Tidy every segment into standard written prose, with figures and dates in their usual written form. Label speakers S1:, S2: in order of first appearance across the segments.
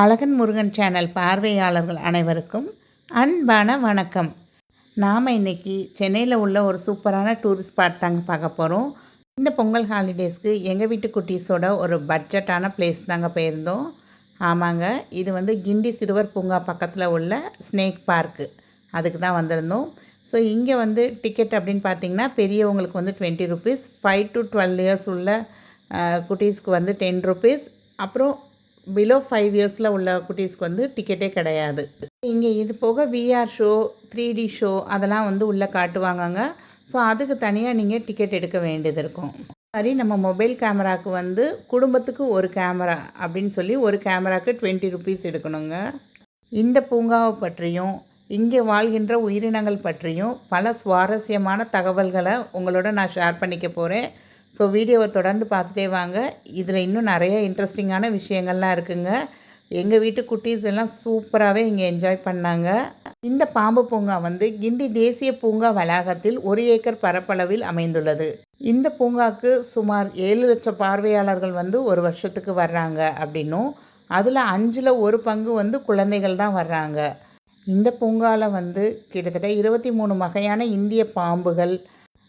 S1: அழகன் Murugan channel பார்வையாளர்கள் அனைவருக்கும் அன்பான வணக்கம். நாம் இன்றைக்கி சென்னையில் உள்ள ஒரு சூப்பரான டூரிஸ்ட் ஸ்பாட் தாங்க பார்க்க போகிறோம். இந்த பொங்கல் ஹாலிடேஸ்க்கு எங்கள் வீட்டு குட்டீஸோட ஒரு பட்ஜெட்டான பிளேஸ் தாங்க போயிருந்தோம். ஆமாங்க, இது வந்து கிண்டி சிறுவர் பூங்கா பக்கத்தில் உள்ள ஸ்னேக் பார்க்கு, அதுக்கு தான் வந்திருந்தோம். ஸோ இங்கே வந்து டிக்கெட் அப்படின்னு பார்த்திங்கன்னா பெரியவங்களுக்கு வந்து 20 ருபீஸ், 5 to 12 இயர்ஸ் உள்ள குட்டீஸ்க்கு வந்து 10 ருபீஸ், அப்புறம் பிலோ 5 இயர்ஸில் உள்ள குட்டீஸ்க்கு வந்து டிக்கெட்டே கிடையாது. இங்கே இது போக விஆர் ஷோ, 3D ஷோ அதெல்லாம் வந்து உள்ளே காட்டுவாங்கங்க. ஸோ அதுக்கு தனியாக நீங்கள் டிக்கெட் எடுக்க வேண்டியது இருக்கும். மாதிரி நம்ம மொபைல் கேமராவுக்கு வந்து குடும்பத்துக்கு ஒரு கேமரா அப்படின்னு சொல்லி ஒரு கேமராவுக்கு 20 ருபீஸ் எடுக்கணுங்க. இந்த பூங்காவை பற்றியும் இங்கே வாழ்கின்ற உயிரினங்கள் பற்றியும் பல சுவாரஸ்யமான தகவல்களை உங்களோட நான் ஷேர் பண்ணிக்க போகிறேன். ஸோ வீடியோவை தொடர்ந்து பார்த்துட்டே வாங்க. இதில் இன்னும் நிறைய இன்ட்ரெஸ்டிங்கான விஷயங்கள்லாம் இருக்குங்க. எங்கள் வீட்டு குட்டீஸ் எல்லாம் சூப்பராகவே இங்கே என்ஜாய் பண்ணாங்க. இந்த பாம்பு பூங்கா வந்து கிண்டி தேசிய பூங்கா வளாகத்தில் 1 ஏக்கர் பரப்பளவில் அமைந்துள்ளது. இந்த பூங்காவுக்கு சுமார் 7 லட்சம் பார்வையாளர்கள் வந்து ஒரு வருஷத்துக்கு வர்றாங்க அப்படின்னும், அதில் 5ல் 1 பங்கு வந்து குழந்தைகள் தான் வர்றாங்க. இந்த பூங்காவில் வந்து கிட்டத்தட்ட 23 வகையான இந்திய பாம்புகள்,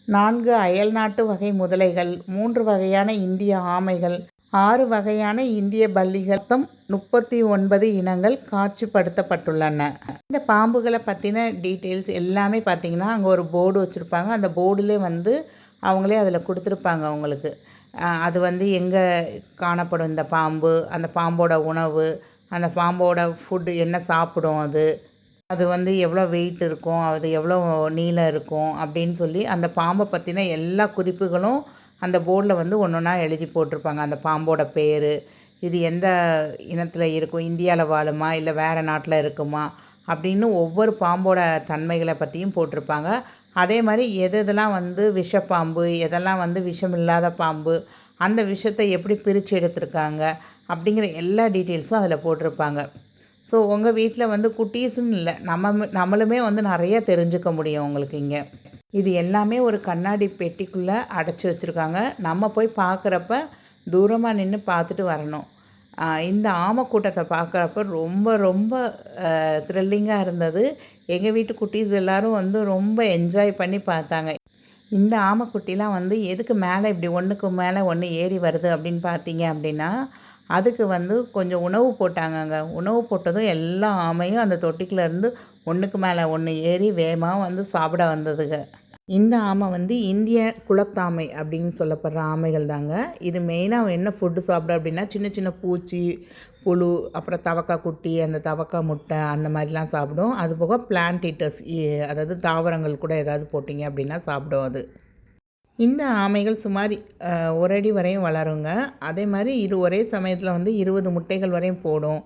S1: 4 அயல்நாட்டு வகை முதலைகள், 3 வகையான இந்திய ஆமைகள், 6 வகையான இந்திய பல்லிகள், மொத்தம் 39 இனங்கள் காட்சிப்படுத்தப்பட்டுள்ளன. இந்த பாம்புகளை பற்றின டீட்டெயில்ஸ் எல்லாமே பார்த்திங்கன்னா அங்கே ஒரு போர்டு வச்சுருப்பாங்க. அந்த போர்டிலே வந்து அவங்களே அதில் கொடுத்துருப்பாங்க அவங்களுக்கு. அது வந்து எங்கே காணப்படும் இந்த பாம்பு, அந்த பாம்போட உணவு, அந்த பாம்போட ஃபுட்டு என்ன சாப்பிடும், அது வந்து எவ்வளோ வெயிட் இருக்கும், அது எவ்வளோ நீளம் இருக்கும் அப்படின்னு சொல்லி அந்த பாம்பை பற்றின எல்லா குறிப்புகளும் அந்த போர்டில் வந்து ஒன்று ஒன்றா எழுதி போட்டிருப்பாங்க. அந்த பாம்போட பேர், இது எந்த இனத்தில் இருக்கும், இந்தியாவில் வாழுமா இல்லை வேறு நாட்டில் இருக்குமா அப்படின்னு ஒவ்வொரு பாம்போட தன்மைகளை பற்றியும் போட்டிருப்பாங்க. அதே மாதிரி எதெல்லாம் வந்து விஷப்பாம்பு, எதெல்லாம் வந்து விஷம் இல்லாத பாம்பு, அந்த விஷத்தை எப்படி பிரித்து எடுத்திருக்காங்க அப்படிங்கிற எல்லா டீட்டெயில்ஸும் அதில் போட்டிருப்பாங்க. ஸோ உங்கள் வீட்டில் வந்து குட்டீஸுன்னு இல்லை, நம்மளுமே வந்து நிறைய தெரிஞ்சுக்க முடியும் உங்களுக்கு இங்கே. இது எல்லாமே ஒரு கண்ணாடி பெட்டிக்குள்ளே அடைச்சி வச்சுருக்காங்க. நம்ம போய் பார்க்குறப்ப தூரமாக நின்று பார்த்துட்டு வரணும். இந்த ஆமை கூட்டத்தை பார்க்குறப்ப ரொம்ப ரொம்ப த்ரில்லிங்காக இருந்தது. எங்கள் வீட்டு குட்டீஸ் எல்லோரும் வந்து ரொம்ப என்ஜாய் பண்ணி பார்த்தாங்க. இந்த ஆமைக்குட்டிலாம் வந்து எதுக்கு மேலே இப்படி ஒன்றுக்கு மேலே ஒன்று ஏறி வருது அப்படின்னு பார்த்தீங்க அப்படின்னா, அதுக்கு வந்து கொஞ்சம் உணவு போட்டாங்கங்க. உணவு போட்டதும் எல்லா ஆமையும் அந்த தொட்டிக்குள்ளேருந்து ஒன்றுக்கு மேலே ஒன்று ஏறி வேகமாக வந்து சாப்பிட வந்ததுங்க. இந்த ஆமை வந்து இந்திய குலத்தாமை அப்படின்னு சொல்லப்படுற ஆமைகள் தாங்க. இது மெயினாக என்ன ஃபுட்டு சாப்பிடும் அப்படின்னா, சின்ன சின்ன பூச்சி, புழு, அப்புறம் தவக்கா குட்டி, அந்த தவக்கா முட்டை அந்த மாதிரிலாம் சாப்பிடும். அது போக பிளான்ட் ஈட்டர்ஸ், அதாவது தாவரங்கள் கூட ஏதாவது போட்டிங்க அப்படின்னா சாப்பிடும் அது. இந்த ஆமைகள் சுமார் 1 அடி வரையும் வளருங்க. அதே மாதிரி இது ஒரே சமயத்தில் வந்து 20 முட்டைகள் வரையும் போடும்.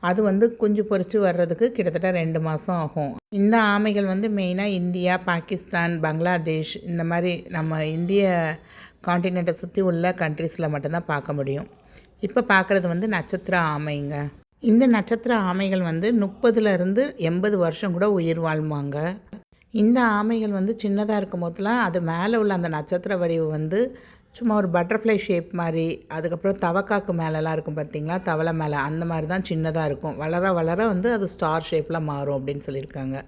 S1: அது வந்து குஞ்சு பொரித்து வர்றதுக்கு கிட்டத்தட்ட 2 மாதம் ஆகும். இந்த ஆமைகள் வந்து மெயினாக இந்தியா, பாகிஸ்தான், பங்களாதேஷ் இந்த மாதிரி நம்ம இந்திய காண்டினெண்ட்டை சுற்றி உள்ள கண்ட்ரீஸில் மட்டும்தான் பார்க்க முடியும். இப்போ பார்க்குறது வந்து நட்சத்திர ஆமைங்க. இந்த நட்சத்திர ஆமைகள் வந்து 30லேருந்து 80 வருஷம் கூட உயிர் வாழ்வாங்க. இந்த ஆமைகள் வந்து சின்னதாக இருக்கும் போதெல்லாம் அது மேலே உள்ள அந்த நட்சத்திர வடிவு வந்து சும்மா ஒரு பட்டர்ஃப்ளை ஷேப் மாதிரி, அதுக்கப்புறம் தவக்காக்கு மேலெலாம் இருக்கும் பார்த்திங்களா, தவளை மேலே, அந்த மாதிரி தான் சின்னதாக இருக்கும். வளர வளர வந்து அது ஸ்டார் ஷேப்பில் மாறும் அப்படின்னு சொல்லியிருக்காங்க.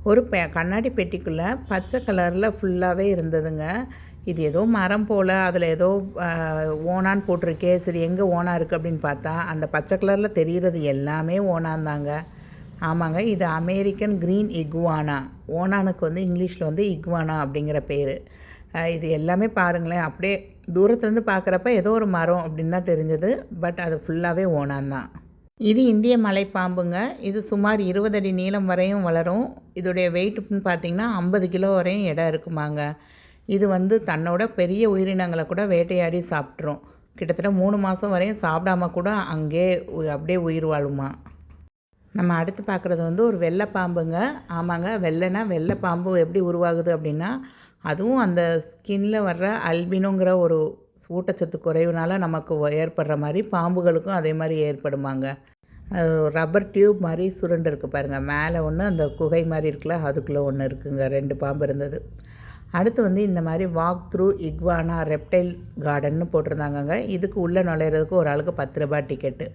S1: ஒரு கண்ணாடி பெட்டிக்குள்ளே பச்சை கலரில் ஃபுல்லாகவே இருந்ததுங்க. இது ஏதோ மரம் போல், அதில் ஏதோ ஓனான்னு போட்டிருக்கே, சரி எங்கே ஓனா இருக்குது அப்படின்னு பார்த்தா அந்த பச்சை கலரில் தெரிகிறது எல்லாமே ஓனாந்தாங்க. ஆமாங்க, இது அமெரிக்கன் க்ரீன் இகுவானா. ஓனானுக்கு வந்து இங்கிலீஷில் வந்து இகுவானா அப்படிங்கிற பேர். இது எல்லாமே பாருங்களேன், அப்படியே தூரத்துலேருந்து பார்க்குறப்ப ஏதோ ஒரு மரம் அப்படின்னு தான் தெரிஞ்சது. பட் அது ஃபுல்லாகவே ஓனான் தான். இது இந்திய மலைப்பாம்புங்க. இது சுமார் 20 அடி நீளம் வரையும் வளரும். இதோடைய வெயிட்னு பார்த்திங்கன்னா 50 கிலோ வரையும் எடை இருக்குமாங்க. இது வந்து தன்னோட பெரிய உயிரினங்களை கூட வேட்டையாடி சாப்பிட்ரும். கிட்டத்தட்ட 3 மாதம் வரையும் சாப்பிடாம கூட அங்கே அப்படியே உயிர் வாழுமா. நம்ம அடுத்து பார்க்குறது வந்து ஒரு வெள்ளைப்பாம்புங்க. ஆமாங்க, வெள்ளை பாம்பு எப்படி உருவாகுது அப்படின்னா, அதுவும் அந்த ஸ்கின்னில் வர்ற அல்பினோங்கிற ஒரு ஊட்டச்சத்து குறைவுனால நமக்கு ஏற்படுற மாதிரி பாம்புகளுக்கும் அதே மாதிரி ஏற்படுமாங்க. ரப்பர் டியூப் மாதிரி சுருண்டு இருக்குது பாருங்கள். மேலே ஒன்று, அந்த குகை மாதிரி இருக்குல்ல, அதுக்குள்ளே ஒன்று இருக்குங்க. 2 பாம்பு இருந்தது. அடுத்து வந்து இந்த மாதிரி வாக் த்ரூ இக்வானா ரெப்டைல் கார்டன்னு போட்டிருந்தாங்கங்க. இதுக்கு உள்ளே நுழையிறதுக்கு ஒரு ஆளுக்கு 10 ரூபாய் டிக்கெட்டு.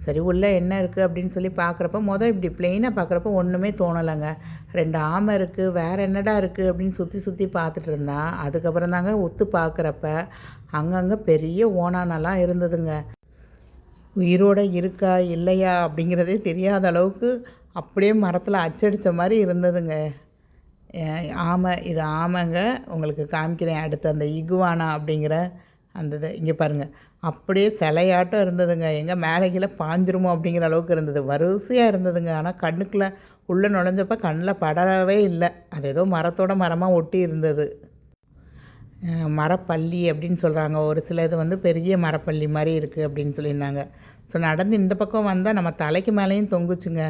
S1: சரி உள்ளே என்ன இருக்குது அப்படின்னு சொல்லி பார்க்குறப்ப இப்படி ப்ளெயினாக பார்க்குறப்ப ஒன்றுமே தோணலைங்க. 2 ஆமை இருக்குது, வேறு என்னடா இருக்குது அப்படின்னு சுற்றி சுற்றி பார்த்துட்டு இருந்தான். அதுக்கப்புறம் தாங்க ஒத்து பார்க்குறப்ப அங்கங்கே பெரிய ஓணானெல்லாம் இருந்ததுங்க. உயிரோடு இருக்கா இல்லையா அப்படிங்கிறதே தெரியாத அளவுக்கு அப்படியே மரத்தில் அச்சடித்த மாதிரி இருந்ததுங்க. ஆமை, இது ஆமைங்க. உங்களுக்கு காமிக்கிறேன் அடுத்து அந்த இகுவானா அப்படிங்கிற அந்த இது இங்கே பாருங்கள். அப்படியே சிலையாட்டம் இருந்ததுங்க. எங்கே மேலே கீழே பாஞ்சிருமோ அப்படிங்கிற அளவுக்கு இருந்தது. வரிசையாக இருந்ததுங்க. ஆனால் கண்ணுக்குள்ளே உள்ளே நுழைஞ்சப்போ கண்ணில் படவே இல்லை. அது ஏதோ மரத்தோட மரமாக ஒட்டி இருந்தது. மரப்பள்ளி அப்படின்னு சொல்கிறாங்க. ஒரு சில இது வந்து பெரிய மரப்பள்ளி மாதிரி இருக்குது அப்படின்னு சொல்லியிருந்தாங்க. ஸோ நடந்து இந்த பக்கம் வந்தால் நம்ம தலைக்கு மேலேயும் தொங்குச்சுங்க.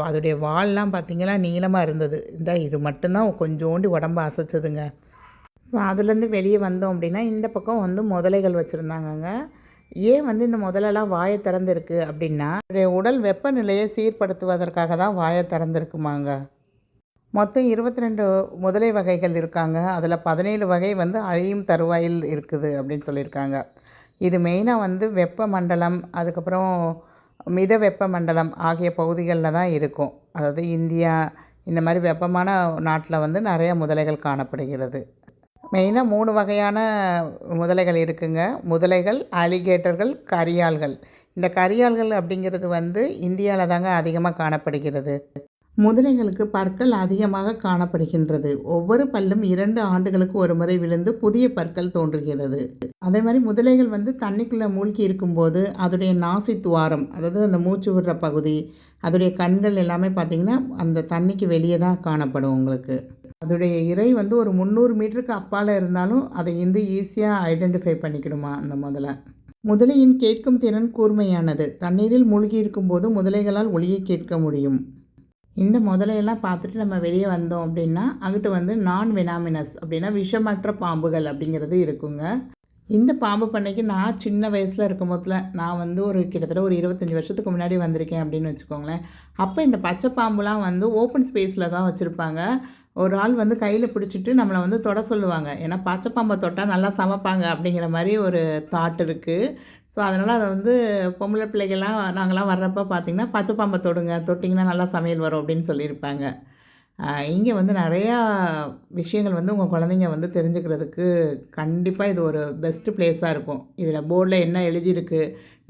S1: அதோடைய வால்லாம் பார்த்திங்கன்னா நீளமாக இருந்தது. இது மட்டும்தான் கொஞ்சோண்டி உடம்பு அசைச்சதுங்க. ஸோ அதுலேருந்து வெளியே வந்தோம் அப்படின்னா இந்த பக்கம் வந்து முதலைகள் வச்சுருந்தாங்கங்க. ஏன் வந்து இந்த முதலெல்லாம் வாயை திறந்துருக்கு அப்படின்னா உடல் வெப்பநிலையை சீர்படுத்துவதற்காக தான் வாயை திறந்துருக்குமாங்க. மொத்தம் 22 முதலை வகைகள் இருக்காங்க. அதில் 17 வகை வந்து அழியும் தருவாயில் இருக்குது அப்படின்னு சொல்லியிருக்காங்க. இது மெயினாக வந்து வெப்பமண்டலம், அதுக்கப்புறம் மித வெப்பமண்டலம் ஆகிய பகுதிகளில் தான் இருக்கும். அதாவது இந்தியா இந்த மாதிரி வெப்பமான நாட்டில் வந்து நிறைய முதலைகள் காணப்படுகிறது. மெயினாக 3 வகையான முதலைகள் இருக்குங்க. முதலைகள், அலிகேட்டர்கள், கரியால்கள். இந்த கரியால்கள் அப்படிங்கிறது வந்து இந்தியாவில் தாங்க அதிகமாக காணப்படுகிறது. முதலைகளுக்கு பற்கள் அதிகமாக காணப்படுகின்றது. ஒவ்வொரு பல்லும் 2 ஆண்டுகளுக்கு ஒரு முறை விழுந்து புதிய பற்கள் தோன்றுகிறது. அதே மாதிரி முதலைகள் வந்து தண்ணிக்குள்ளே மூழ்கி இருக்கும்போது அதோடைய நாசி துவாரம், அதாவது அந்த மூச்சு விடுற பகுதி, அதோடைய கண்கள் எல்லாமே பார்த்திங்கன்னா அந்த தண்ணிக்கு வெளியே தான் காணப்படும் உங்களுக்கு. அதோடைய இறை வந்து ஒரு 300 மீட்டருக்கு அப்பால் இருந்தாலும் அதை வந்து ஈஸியாக ஐடென்டிஃபை பண்ணிக்கிடுமா அந்த முதலையின் கேட்கும் திறன் கூர்மையானது. தண்ணீரில் மூழ்கி இருக்கும்போது முதலைகளால் ஒலியை கேட்க முடியும். இந்த முதலையெல்லாம் பார்த்துட்டு நம்ம வெளியே வந்தோம் அப்படின்னா அங்கிட்டு வந்து நான் வெனாமினஸ் அப்படின்னா விஷமற்ற பாம்புகள் அப்படிங்கிறது இருக்குங்க. இந்த பாம்பு பண்ணைக்கு நான் சின்ன வயசில் இருக்கும் போதில் நான் வந்து கிட்டத்தட்ட ஒரு 25 வருஷத்துக்கு முன்னாடி வந்திருக்கேன் அப்படின்னு வச்சுக்கோங்களேன். அப்போ இந்த பச்சை பாம்புலாம் வந்து ஓப்பன் ஸ்பேஸில் தான் வச்சுருப்பாங்க. ஒரு ஆள் வந்து கையில் பிடிச்சிட்டு நம்மளை வந்து தொட சொல்லுவாங்க. ஏன்னா பச்சை பாம்பை தொட்டால் நல்லா சமைப்பாங்க அப்படிங்கிற மாதிரி ஒரு தாட் இருக்குது. ஸோ அதனால் அதை வந்து பொம்பளை பிள்ளைகள்லாம் நாங்கள்லாம் வர்றப்போ பார்த்திங்கன்னா பச்சை பாம்பை தொட்டிங்கன்னா நல்லா சமையல் வரும் அப்படின்னு சொல்லியிருப்பாங்க. இங்கே வந்து நிறையா விஷயங்கள் வந்து உங்கள் குழந்தைங்க வந்து தெரிஞ்சுக்கிறதுக்கு கண்டிப்பாக இது ஒரு பெஸ்ட்டு ப்ளேஸாக இருக்கும். இதில் போர்டில் என்ன எழுதியிருக்கு,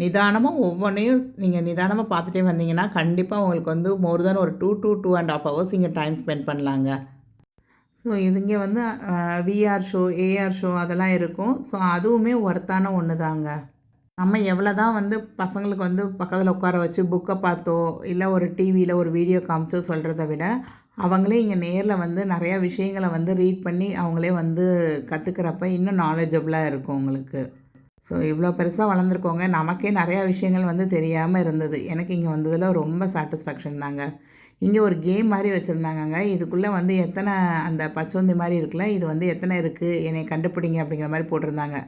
S1: நிதானமாக ஒவ்வொன்றையும் நீங்கள் நிதானமாக பார்த்துட்டே வந்தீங்கன்னா கண்டிப்பாக உங்களுக்கு வந்து மோர் தென் ஒரு 2 to 2.5 hours இங்கே டைம் ஸ்பெண்ட் பண்ணலாங்க. ஸோ இது இங்கே வந்து விஆர் ஷோ, ஏஆர் ஷோ அதெல்லாம் இருக்கும். ஸோ அதுவுமே ஒர்த்தான ஒன்று தாங்க. நம்ம எவ்வளோ தான் வந்து பசங்களுக்கு வந்து பக்கத்தில் உட்கார வச்சு புக்கை பார்த்தோ இல்லை ஒரு டிவியில் ஒரு வீடியோ காமிச்சோ சொல்கிறத விட அவங்களே இங்கே நேரில் வந்து நிறையா விஷயங்களை வந்து ரீட் பண்ணி அவங்களே வந்து கற்றுக்கிறப்ப இன்னும் நாலேஜபிளாக இருக்கும் உங்களுக்கு. ஸோ இவ்வளோ பெருசாக வளர்ந்துருக்கோங்க. நமக்கே நிறையா விஷயங்கள் வந்து தெரியாமல் இருந்தது. எனக்கு இங்கே வந்ததில் ரொம்ப சாட்டிஸ்ஃபேக்ஷன் தாங்க. இங்கே ஒரு கேம் மாதிரி வச்சுருந்தாங்கங்க. இதுக்குள்ளே வந்து எத்தனை அந்த பச்சோந்தி மாதிரி இருக்குல்ல, இது வந்து எத்தனை இருக்குது என்னை கண்டுபிடிங்க அப்படிங்கிற மாதிரி போட்டிருந்தாங்க.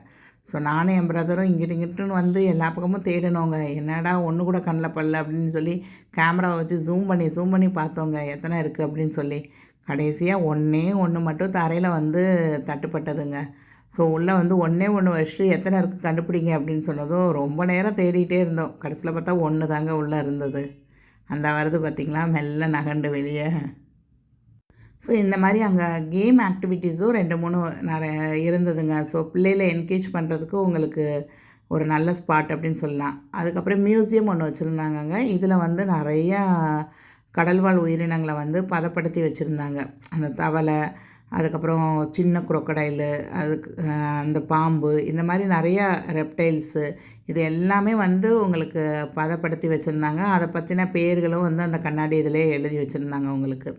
S1: ஸோ நானும் என் பிரதரும் இங்கிட்டுன்னு வந்து எல்லா பக்கமும் தேடினோங்க. என்னடா ஒன்று கூட கண்ணில் படல அப்படின்னு சொல்லி கேமராவை வச்சு ஜூம் பண்ணி பார்த்தோங்க எத்தனை இருக்குது அப்படின்னு சொல்லி. கடைசியாக ஒன்று மட்டும் தரையில் வந்து தட்டுப்பட்டதுங்க. ஸோ உள்ளே வந்து ஒன்று வச்சுட்டு எத்தனை இருக்குது கண்டுபிடிங்க அப்படின்னு சொன்னதும் ரொம்ப நேரம் தேடிகிட்டே இருந்தோம். கடைசியில் பார்த்தா ஒன்று தாங்க உள்ளே இருந்தது. அந்த வருது பார்த்திங்களா மெல்ல நகண்டு வெளியே. ஸோ இந்த மாதிரி அங்கே கேம் ஆக்டிவிட்டீஸும் 2-3 நிறைய இருந்ததுங்க. ஸோ பிள்ளைகளை என்கரேஜ் பண்ணுறதுக்கு உங்களுக்கு ஒரு நல்ல ஸ்பாட் அப்படின்னு சொல்லலாம். அதுக்கப்புறம் மியூசியம் ஒன்று வச்சுருந்தாங்கங்க. இதில் வந்து நிறையா கடல்வாழ் உயிரினங்களை வந்து பதப்படுத்தி வச்சுருந்தாங்க. அந்த தவளை, அதுக்கப்புறம் சின்ன குரோக்கடைலு, அதுக்கு அந்த பாம்பு, இந்த மாதிரி நிறையா ரெப்டைல்ஸு இது எல்லாமே வந்து உங்களுக்கு பதப்படுத்தி வச்சுருந்தாங்க. அதை பற்றின பேர்களும் வந்து அந்த கண்ணாடி இதிலே எழுதி வச்சுருந்தாங்க உங்களுக்கு.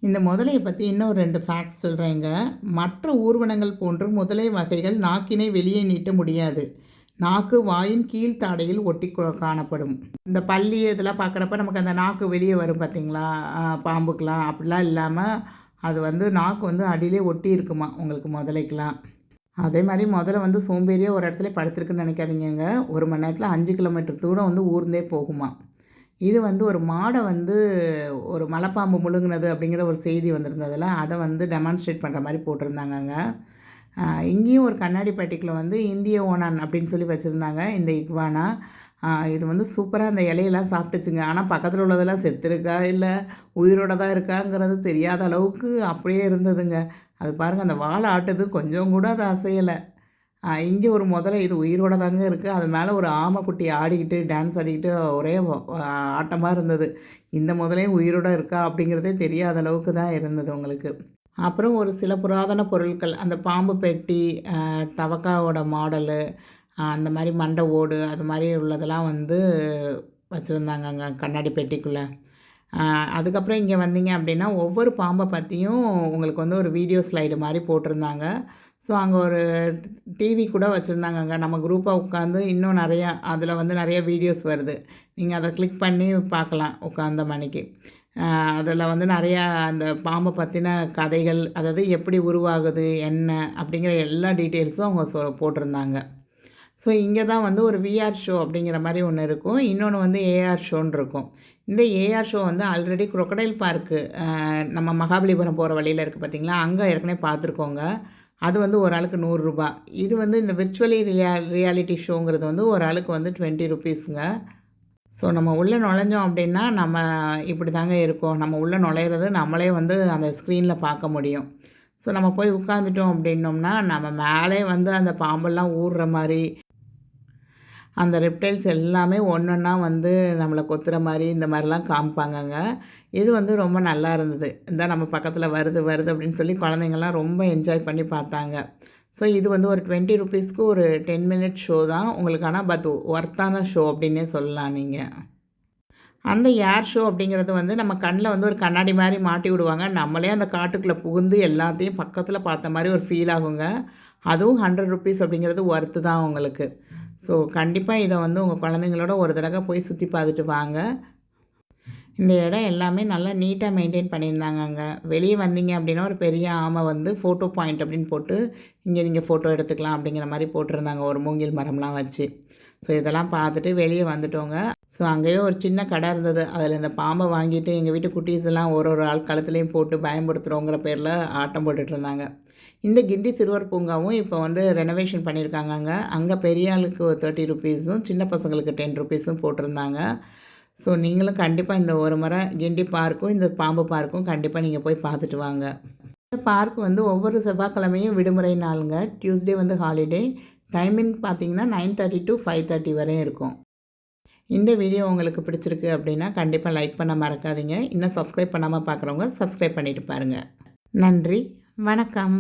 S1: இந்த முதலையை பற்றி இன்னும் 2 ஃபேக்ட்ஸ் சொல்கிறேங்க. மற்ற ஊர்வனங்கள் போன்று முதலை வகைகள் நாக்கினை வெளியே நீட்ட முடியாது. நாக்கு வாயின் கீழ்த்தாடையில் ஒட்டி காணப்படும். இந்த பல்லி இதெல்லாம் பார்க்குறப்ப நமக்கு அந்த நாக்கு வெளியே வரும் பார்த்திங்களா பாம்புக்கெலாம், அப்படிலாம் இல்லாமல் அது வந்து நாக்கு வந்து அடியிலே ஒட்டி இருக்குமா உங்களுக்கு முதலைக்கெலாம். அதே மாதிரி முதல்ல வந்து சோம்பேறியாக ஒரு இடத்துல படுத்துருக்குன்னு நினைக்காதீங்க. 1 மணி நேரத்தில் 5 கிலோமீட்டர் தூரம் வந்து ஊர்ந்தே போகுமா. இது வந்து ஒரு மாடை வந்து ஒரு மலைப்பாம்பு முழுங்கினது அப்படிங்கிற ஒரு செய்தி வந்திருந்ததில் அதை வந்து டெமான்ஸ்ட்ரேட் பண்ணுற மாதிரி போட்டிருந்தாங்கங்க. இங்கேயும் ஒரு கண்ணாடி பெட்டிக்கில் வந்து இந்திய ஓனான் அப்படின்னு சொல்லி வச்சுருந்தாங்க இந்த இக்வானா. இது வந்து சூப்பராக அந்த இலையெல்லாம் சாப்பிட்டுச்சுங்க. ஆனால் பக்கத்தில் உள்ளதெல்லாம் செத்துருக்கா, இல்லை உயிரோட தான் இருக்காங்கிறது தெரியாத அளவுக்கு அப்படியே இருந்ததுங்க. அது பாருங்கள், அந்த வாலை ஆட்டுது, கொஞ்சம் கூட அது அசையலை. இங்கே ஒரு முதலை இது உயிரோட தாங்க இருக்குது. அது மேலே ஒரு ஆமைக்குட்டி ஆடிக்கிட்டு டான்ஸ் ஆடிக்கிட்டு ஒரே ஆட்டமாக இருந்தது. இந்த முதலையும் உயிரோட இருக்கா அப்படிங்கிறதே தெரியாத அளவுக்கு தான் இருந்தது உங்களுக்கு. அப்புறம் ஒரு சில புராதன பொருட்கள், அந்த பாம்பு பெட்டி, தவக்காவோட மாடலு, அந்த மாதிரி மண்டை ஓடு, அது மாதிரி உள்ளதெல்லாம் வந்து வச்சுருந்தாங்கங்க கண்ணாடி பெட்டிக்குள்ளே. அதுக்கப்புறம் இங்கே வந்தீங்க அப்படின்னா ஒவ்வொரு பாம்பை பற்றியும் உங்களுக்கு வந்து ஒரு வீடியோ ஸ்லைடு மாதிரி போட்டிருந்தாங்க. ஸோ அங்கே ஒரு டிவி கூட வச்சுருந்தாங்கங்க. நம்ம குரூப்பாக உட்காந்து இன்னும் நிறையா அதில் வந்து நிறைய வீடியோஸ் வருது. நீங்கள் அதை கிளிக் பண்ணி பார்க்கலாம் உட்காந்த மணிக்கு. அதில் வந்து நிறையா அந்த பாம்பை பற்றின கதைகள், அதாவது எப்படி உருவாகுது என்ன அப்படிங்கிற எல்லா டீட்டெயில்ஸும் அவங்க போட்டிருந்தாங்க. ஸோ இங்கே தான் வந்து ஒரு விஆர் ஷோ அப்படிங்கிற மாதிரி ஒன்று இருக்கும். இன்னொன்று வந்து ஏஆர் ஷோன்னு இருக்கும். இந்த ஏஆர் ஷோ வந்து ஆல்ரெடி குரொக்கடைல் பார்க்கு நம்ம மகாபலிபுரம் போகிற வழியில் இருக்குது பார்த்திங்களா, அங்கே ஏற்கனவே பார்த்துருக்கோங்க. அது வந்து ஒரு ஆளுக்கு ரூ. 100. இது வந்து இந்த விர்ச்சுவலி ரியாலிட்டி ஷோங்கிறது வந்து ஒரு ஆளுக்கு வந்து ₹20ங்க. ஸோ நம்ம உள்ளே நுழைஞ்சோம் அப்படின்னா நம்ம இப்படி தாங்க இருக்கும். நம்ம உள்ளே நுழையிறது நம்மளே வந்து அந்த ஸ்க்ரீனில் பார்க்க முடியும். ஸோ நம்ம போய் உட்காந்துட்டோம் அப்படின்னோம்னா நம்ம மேலே வந்து அந்த பாம்பெல்லாம் ஊறுற மாதிரி, அந்த ரெப்டைல்ஸ் எல்லாமே ஒன்றொன்னா வந்து நம்மளை கொத்துற மாதிரி இந்த மாதிரிலாம் காமிப்பாங்கங்க. இது வந்து ரொம்ப நல்லா இருந்தது. இந்த நம்ம பக்கத்தில் வருது வருது அப்படின்னு சொல்லி குழந்தைங்கள்லாம் ரொம்ப என்ஜாய் பண்ணி பார்த்தாங்க. ஸோ இது வந்து ஒரு ₹20க்கு ஒரு 10 மினிட் ஷோ தான் உங்களுக்கு. ஆனால் ஒர்த்தான ஷோ அப்படின்னே சொல்லலாம் நீங்கள். அந்த ஏர் ஷோ அப்படிங்கிறது வந்து நம்ம கண்ணில் வந்து ஒரு கண்ணாடி மாதிரி மாட்டி விடுவாங்க. நம்மளே அந்த காட்டுக்குள்ளே புகுந்து எல்லாத்தையும் பக்கத்தில் பார்த்த மாதிரி ஒரு ஃபீல் ஆகுங்க. அதுவும் ₹100 அப்படிங்கிறது ஒர்த்து தான் உங்களுக்கு. ஸோ கண்டிப்பாக இதை வந்து உங்கள் குழந்தைங்களோட ஒரு தடவை போய் சுற்றி பார்த்துட்டு வாங்க. இந்த இடம் எல்லாமே நல்லா நீட்டாக மெயின்டைன் பண்ணியிருந்தாங்கங்க. வெளியே வந்தீங்க அப்படின்னா ஒரு பெரிய ஆமை வந்து ஃபோட்டோ பாயிண்ட் அப்படின்னு போட்டு இங்கே நீங்கள் ஃபோட்டோ எடுத்துக்கலாம் அப்படிங்கிற மாதிரி போட்டிருந்தாங்க, ஒரு மூங்கில் மரம்லாம் வச்சு. ஸோ இதெல்லாம் பார்த்துட்டு வெளியே வந்துட்டோங்க. ஸோ அங்கேயே ஒரு சின்ன கடை இருந்தது. அதில் இந்த பாம்பை வாங்கிட்டு எங்கள் வீட்டு குட்டீஸ் எல்லாம் ஒரு ஒரு ஆள் கழுத்துலேயும் போட்டு பயன்படுத்துகிறோங்கிற பேரில் ஆட்டம் போட்டுட்டு இருந்தாங்க. இந்த கிண்டி சிறுவர் பூங்காவும் இப்போ வந்து ரெனோவேஷன் பண்ணியிருக்காங்கங்க. அங்கே பெரிய ஆளுக்கு ₹30, சின்ன பசங்களுக்கு ₹10 போட்டிருந்தாங்க. ஸோ நீங்களும் கண்டிப்பாக இந்த ஒரு முறை கிண்டி பார்க்கும் இந்த பாம்பு பார்க்கும் கண்டிப்பாக நீங்கள் போய் பார்த்துட்டு வாங்க. இந்த பார்க் வந்து ஒவ்வொரு செவ்வாய்க்கிழமையும் விடுமுறை நாளுங்க. டியூஸ்டே வந்து ஹாலிடே. டைமிங் பார்த்தீங்கன்னா 9:30 to 5:30 வரையும் இருக்கும். இந்த வீடியோ உங்களுக்கு பிடிச்சிருக்கு அப்படின்னா கண்டிப்பாக லைக் பண்ண மறக்காதீங்க. இன்னும் சப்ஸ்கிரைப் பண்ணாமல் பார்க்குறவங்க சப்ஸ்கிரைப் பண்ணிவிட்டு பாருங்கள். நன்றி, வணக்கம்.